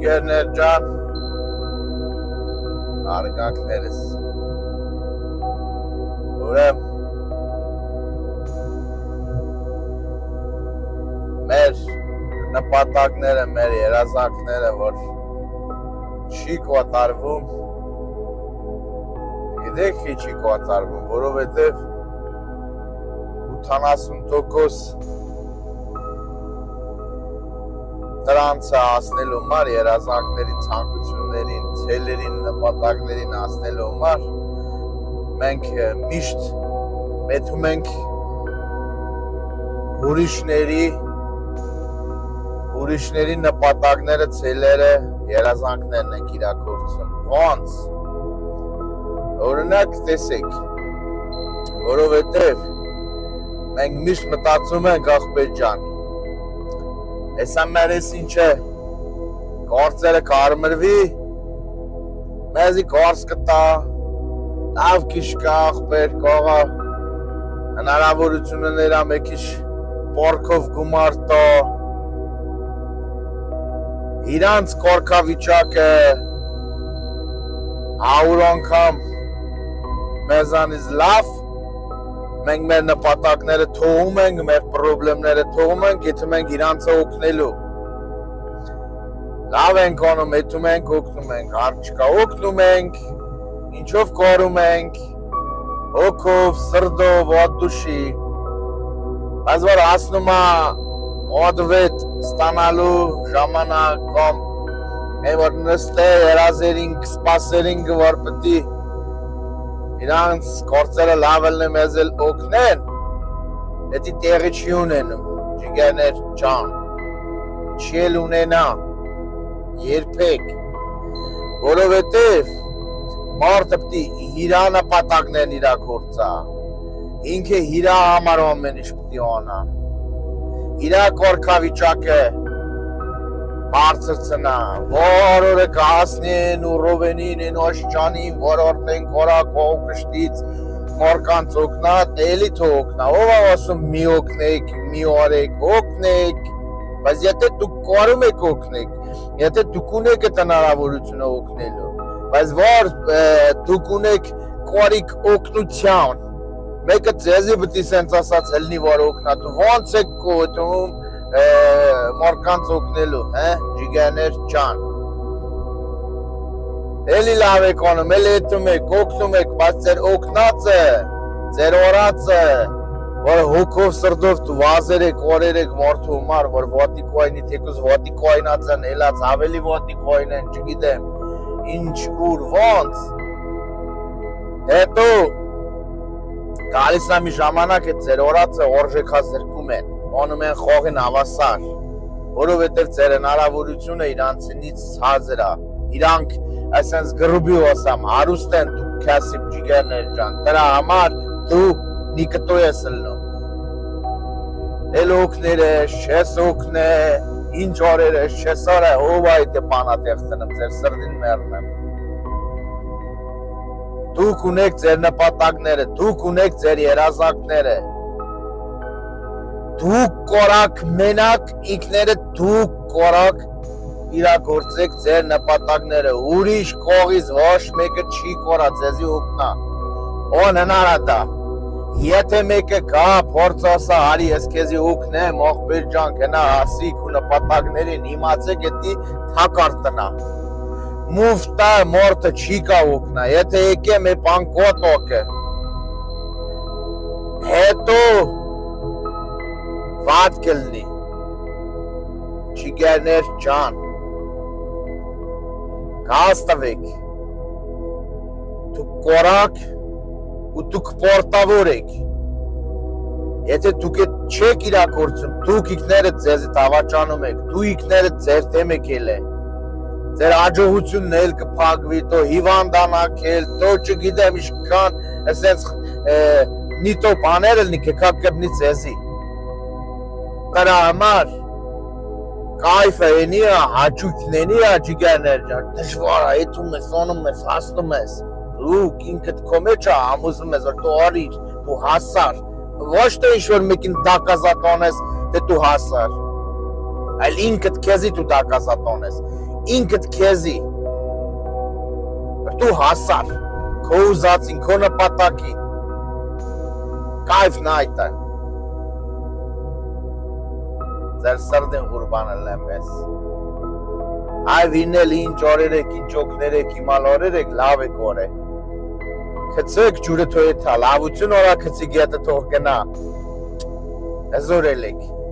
Ջիգերներ ջան, արգանքներս, ուրեմ, մեր նպատակները, մեր երազանքները, որ չի կատարվում, գիտեք չի կատարվում, որովհետև 80% դրանցը հասնելու համար, երազանքներին, ցանկություններին, ցելերին, նպատակներին հասնելու համար մենք միշտ մետում ենք ուրիշների նպատակները, ցելերը, երազանքներն ենք իրագործում։ Ոնց? Օրինակ տեսեք, որովհետև մենք միշտ մտածում ենք ախպեր ջան, Էսա մերես ինչ է, գործերը կարմրվի, մեզի գործ կտա, լավ կիշ կա, ախպեր կողա, հնարավորությունը նրա մեկ իշ պորքով գումար տա, իրանց կորքավիճակը, հավոր անգամ մեզանից լավ, մենք մեր նպատակները թողում ենք, մեր պրոբլեմները թողում ենք, եթում ենք իրանցը օգնելու։ Լավ ենք անում, եթում ենք, օգնում ենք, արջկա օգնում ենք, ինչով կորում ենք, հոգով, սրդով, ոտդուշի, բայց որ ասնում է ոտվետ ստանալու ժամանակ կամ որ նստե երազերինք, սպասերինք, որ պտի իրանց գործերը լավելն է մեզ էլ օգնեն, հետի տեղի չի ունենում, ջիգերներ ջան, չի էլ ունենա, երբեք, որովհետև մարդը պտի իրա նպատակներն իրա գործա, ինքը իրա համար ամեն ինչ պտի անա, իրա կորքավիճակը բարձրցնա, որ օրը կհասնեն ու ռովենին են աշճանին, որ օրդեն կորակ ով կշտից մորկանց օգնա, էլի թո օգնա, ով ասում մի օգնեք, մի օրեք օգնեք, բայց եթե դուք կորում եք օգնեք, եթե դուք ունեք այդ հնարավորությունը օգնելու, բայց որ դուք ունեք կորիկ օգնության, մեկը ձեզի պտի սենց ասած հելնի, որ օգնա, դու ոնց եք կոտում, մորկանց օգնելու, ջիգերներ ջան, էլի լավ եք անում, էլի հետում եք, օգնում եք, բայց ձեր օգնածը, ձեր օրացը, որ հոգով սրդով դու վազեր եք, օրեր եք մարդու համար, որ ոտի կոյնի, թեկուզ ոտի կոյնած են, էլած ավելի ոտի կոյն են, չգիտեմ, ինչ ուր, ոնց, հետո, գալիս է մի ժամանակ է ձեր օրացը օրժեքազրկում են, անում են խողին հավասար, որովհետև ձեր հնարավորությունը իրանցնից հազր է, իրանք այսենց գրուբի ասամ, հարուստ են դու կասիպ ջիգերներ ջան, դրա համար դու նիկտո ես լնում, էլ օգներ ես, չես օգնե, ինչ օրեր ես, չես արա, ով այդ է պանատեղծնեմ, ձեր սրդին մերնեմ, դուք ունեք ձեր նպատակները, դուք ունեք ձեր երազանքները, դուք կորակ մենակ ինքները դուք կորակ իրագործեք ձեր նպատակները, ուրիշ կողից ոչ մեկը չի կորա ձեզի օգնա, on հնարադա, եթե մեկը կա փորձ ասա, հարի ես քեզի օգնեմ, ախպեր ջան, գնա հասիկ ու նպատակներին իմացեք էդի թակար տնա, մուֆտա մորտը չի կա օգնա, եթե եկեմ է պանկոտ օգը, հետո վատ կլնի, ջիգերներ ջան, կհաստվեք, դուք կորակ ու դուք պորտավոր եք, եթե դուք չեք իրագործում, դուք ինքներդ ձեզ հավաճանում եք, դու ինքներդ ձեր դեմ եք ել է, ձեր աջողությունն էլ կփակվի, տո հիվանդանաք էլ, տո չգիտեմ ինչքան, ասենց նիտո բաներ էլ նիքեքակ կբնի ձեզի, դրա համար կայֆը ենի է, հաճույքն ենի է ջիգերներ ջան, դժվար է, եթում ես, ոնում ես, հասնում ես, դուք ինքդ քո մեջ է համոզում ես, որ դու արիր, դու հասար, ոչ թե ինչ-որ մեկին դակազատոնես, թե դու հասար, այլ ինքդ քեզի դու դակազատոնես, ինքդ քեզի դու հասար քո ուզածին քո նպատակին կայֆն այդ է ձեր սրտին ղուրբանը լեմես այ վինել ինչ օրերեք ինչ օգներեք իմալ օրերեք լավ եք օրե քցեք ջուրը թոյ թա լավություն օրա քցի գետը թող գնա հզորելեք